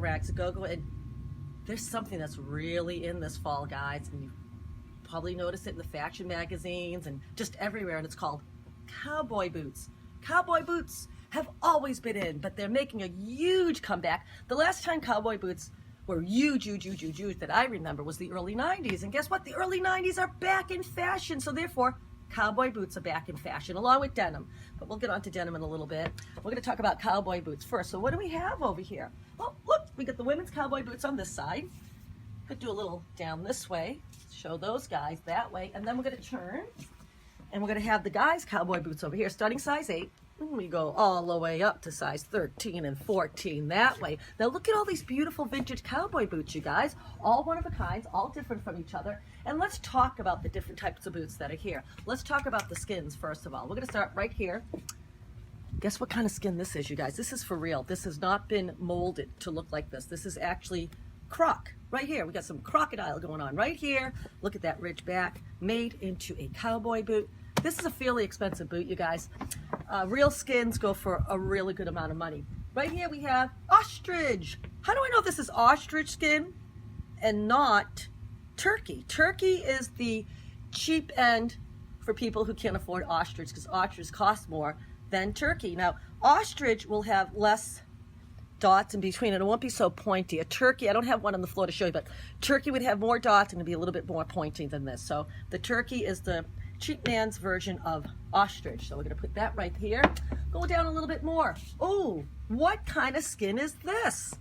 Rags-A-GoGo, and there's something that's really in this fall, guys, and you probably noticed it in the fashion magazines and just everywhere, and it's called cowboy boots. Cowboy boots have always been in, but they're making a huge comeback. The last time cowboy boots were huge that I remember was the early 90s, and guess what? The early 90s are back in fashion, so therefore cowboy boots are back in fashion along with denim, but we'll get on to denim in a little bit. We're going to talk about cowboy boots first. So what do we have over here? Well, look, we got the women's cowboy boots on this side. Could do a little down this way, show those guys that way, and then we're going to turn and we're going to have the guys cowboy boots over here starting size 8. And we go all the way up to size 13 and 14 that way. Now look at all these beautiful vintage cowboy boots, you guys. All one of a kind, all different from each other. And let's talk about the different types of boots that are here. Let's talk about the skins first of all. We're going to start right here. Guess what kind of skin this is, you guys? This is for real. This has not been molded to look like this. This is actually croc. Right here, we got some crocodile going on right here. Look at that ridge back, made into a cowboy boot. This is a fairly expensive boot, you guys. Real skins go for a really good amount of money. Right here we have ostrich. How do I know this is ostrich skin and not turkey? Turkey is the cheap end for people who can't afford ostrich because ostrich cost more than turkey. Now, ostrich will have less dots in between and it won't be so pointy. A turkey, I don't have one on the floor to show you, but turkey would have more dots and it'd be a little bit more pointy than this. So the turkey is the cheap man's version of ostrich. So we're going to put that right here. Go down a little bit more. Oh, what kind of skin is this?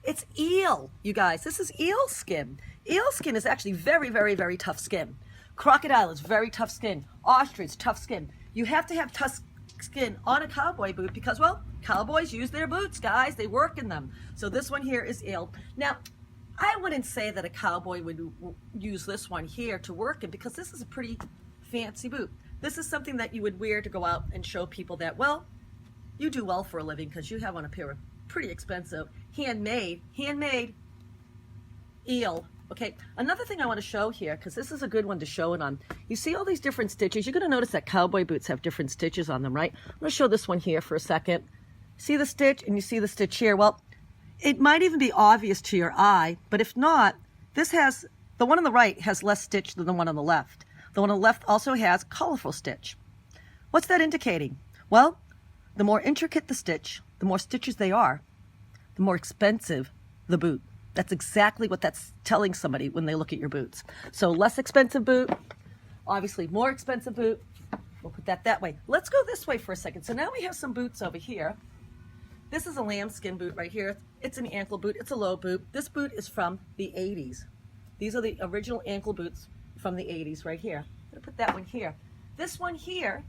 It's eel, you guys. This is eel skin. Eel skin is actually very tough skin. Crocodile is very tough skin. Ostrich, tough skin. You have to have tough skin on a cowboy boot because, well, cowboys use their boots, guys. They work in them. So this one here is eel. Now, I wouldn't say that a cowboy would use this one here to work in because this is a pretty fancy boot. This is something that you would wear to go out and show people that, well, you do well for a living because you have on a pair of pretty expensive handmade eel. Okay, another thing I want to show here, because this is a good one to show it on. You see all these different stitches. You're going to notice that cowboy boots have different stitches on them, right? I'm going to show this one here for a second. See the stitch and you see the stitch here. Well, it might even be obvious to your eye, but if not, this has, the one on the right has less stitch than the one on the left. The one on the left also has colorful stitch. What's that indicating? Well, the more intricate the stitch, the more stitches they are, the more expensive the boot. That's exactly what that's telling somebody when they look at your boots. So less expensive boot, obviously more expensive boot. We'll put that way. Let's go this way for a second. So now we have some boots over here. This is a lambskin boot right here. It's an ankle boot. It's a low boot. This boot is from the 80s. These are the original ankle boots from the 80s right here. I'm going to put that one here. This one here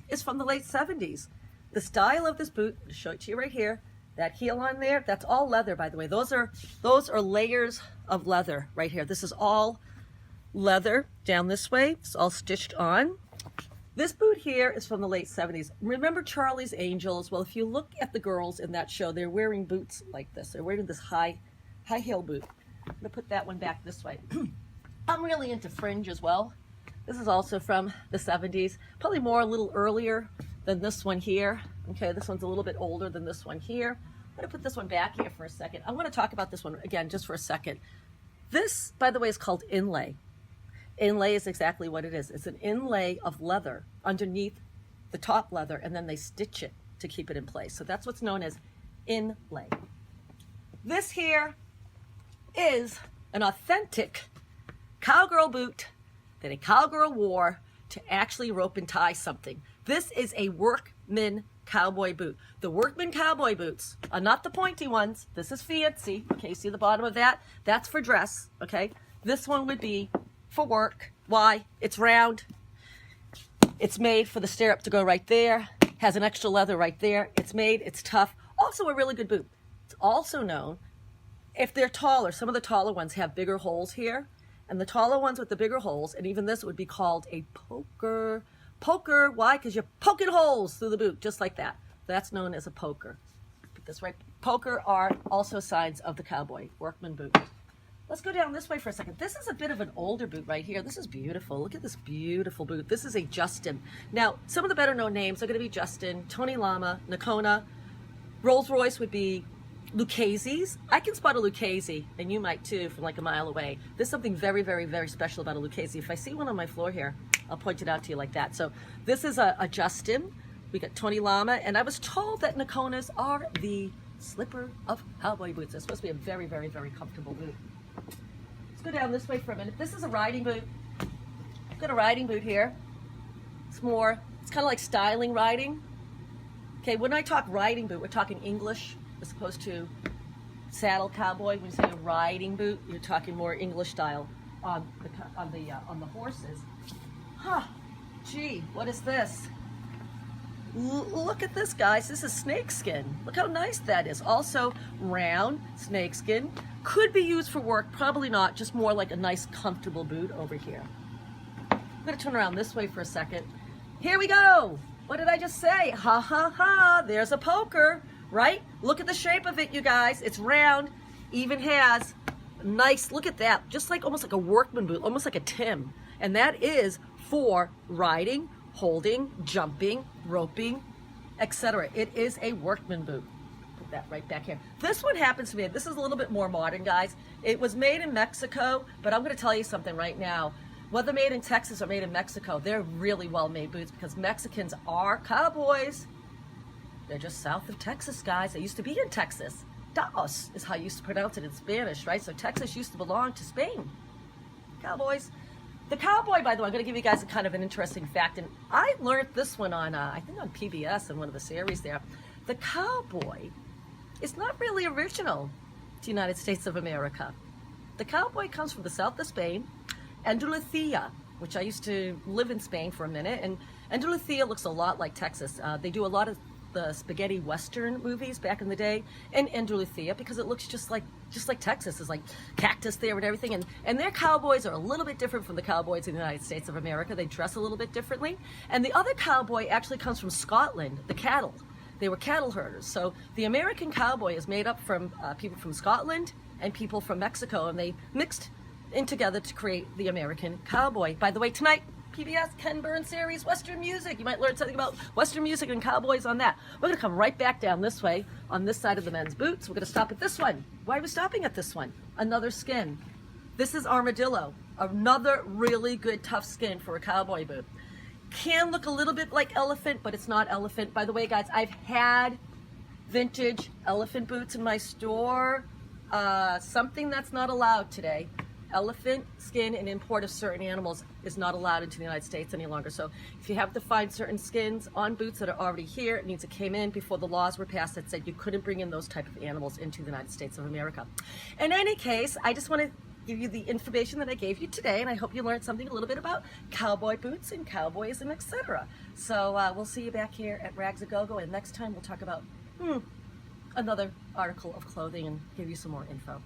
is from the late 70s. The style of this boot, I'll show it to you right here. That heel on there, that's all leather, by the way. Those are layers of leather right here. This is all leather down this way. It's all stitched on. This boot here is from the late 70s. Remember Charlie's Angels? Well, if you look at the girls in that show, they're wearing boots like this. They're wearing this high heel boot. I'm going to put that one back this way. I'm really into fringe as well. This is also from the 70s, probably more a little earlier than this one here. Okay, this one's a little bit older than this one here. I'm going to put this one back here for a second. I want to talk about this one again just for a second. This, by the way, is called inlay. Inlay is exactly what it is. It's an inlay of leather underneath the top leather, and then they stitch it to keep it in place. So that's what's known as inlay. This here is an authentic cowgirl boot that a cowgirl wore to actually rope and tie something. This is a workman cowboy boot. The workman cowboy boots are not the pointy ones. This is fancy. Okay, see the bottom of that? That's for dress, okay? This one would be for work. Why? It's round. It's made for the stirrup to go right there. Has an extra leather right there. It's made, it's tough. Also a really good boot. It's also known, if they're taller, some of the taller ones have bigger holes here. And the taller ones with the bigger holes, and even this would be called a poker. Poker, why? Because you're poking holes through the boot, just like that. That's known as a poker. Put this right. Poker are also signs of the cowboy workman boot. Let's go down this way for a second. This is a bit of an older boot right here. This is beautiful. Look at this beautiful boot. This is a Justin. Now, some of the better known names are going to be Justin, Tony Lama, Nakona. Rolls Royce would be Lucchese's. I can spot a Lucchese, and you might too from like a mile away. There's something very, very, very special about a Lucchese. If I see one on my floor here, I'll point it out to you like that. So this is a Justin. We got Tony Lama, and I was told that Nakonas are the slipper of cowboy boots. They're supposed to be a very, very, very comfortable boot. Let's go down this way for a minute. This is a riding boot. I've got a riding boot here. It's kind of like styling riding. Okay, when I talk riding boot, we're talking English as opposed to saddle cowboy. When you say a riding boot, you're talking more English style on the horses. Huh, gee, what is this? Look at this, guys. This is snakeskin. Look how nice that is. Also round snakeskin. Could be used for work, probably not, just more like a nice comfortable boot over here. I'm gonna turn around this way for a second. Here we go. What did I just say? Ha ha ha, there's a poker, right? Look at the shape of it, you guys. It's round, even has nice, look at that, just like almost like a workman boot, almost like a Tim. And that is for riding, holding, jumping, roping, etc. It is a workman boot. Put that right back here. This one happens to be, this is a little bit more modern, guys. It was made in Mexico, but I'm going to tell you something right now. Whether made in Texas or made in Mexico, they're really well-made boots because Mexicans are cowboys. They're just south of Texas, guys. They used to be in Texas. Dallas is how you used to pronounce it in Spanish, right? So Texas used to belong to Spain. Cowboys. The cowboy, by the way, I'm going to give you guys a kind of an interesting fact, and I learned this one on, I think on PBS in one of the series there. The cowboy is not really original to the United States of America. The cowboy comes from the south of Spain, Andalusia, which I used to live in Spain for a minute, and Andalusia looks a lot like Texas. They do a lot of the spaghetti western movies back in the day in Andalusia because it looks just like Texas. There's like cactus there and everything, and their cowboys are a little bit different from the cowboys in the United States of America. They dress a little bit differently, and the other cowboy actually comes from Scotland, the cattle. They were cattle herders. So the American cowboy is made up from people from Scotland and people from Mexico, and they mixed in together to create the American cowboy. By the way, tonight, PBS Ken Burns series, Western music. You might learn something about Western music and cowboys on that. We're gonna come right back down this way on this side of the men's boots. We're gonna stop at this one. Why are we stopping at this one? Another skin. This is armadillo. Another really good tough skin for a cowboy boot. Can look a little bit like elephant, but it's not elephant. By the way, guys, I've had vintage elephant boots in my store. Something that's not allowed today. Elephant skin and import of certain animals is not allowed into the United States any longer. So if you have to find certain skins on boots that are already here, it means it came in before the laws were passed that said you couldn't bring in those type of animals into the United States of America. In any case, I just want to give you the information that I gave you today, and I hope you learned something a little bit about cowboy boots and cowboys and etc. So we'll see you back here at Rags-A-GoGo, and next time we'll talk about another article of clothing and give you some more info.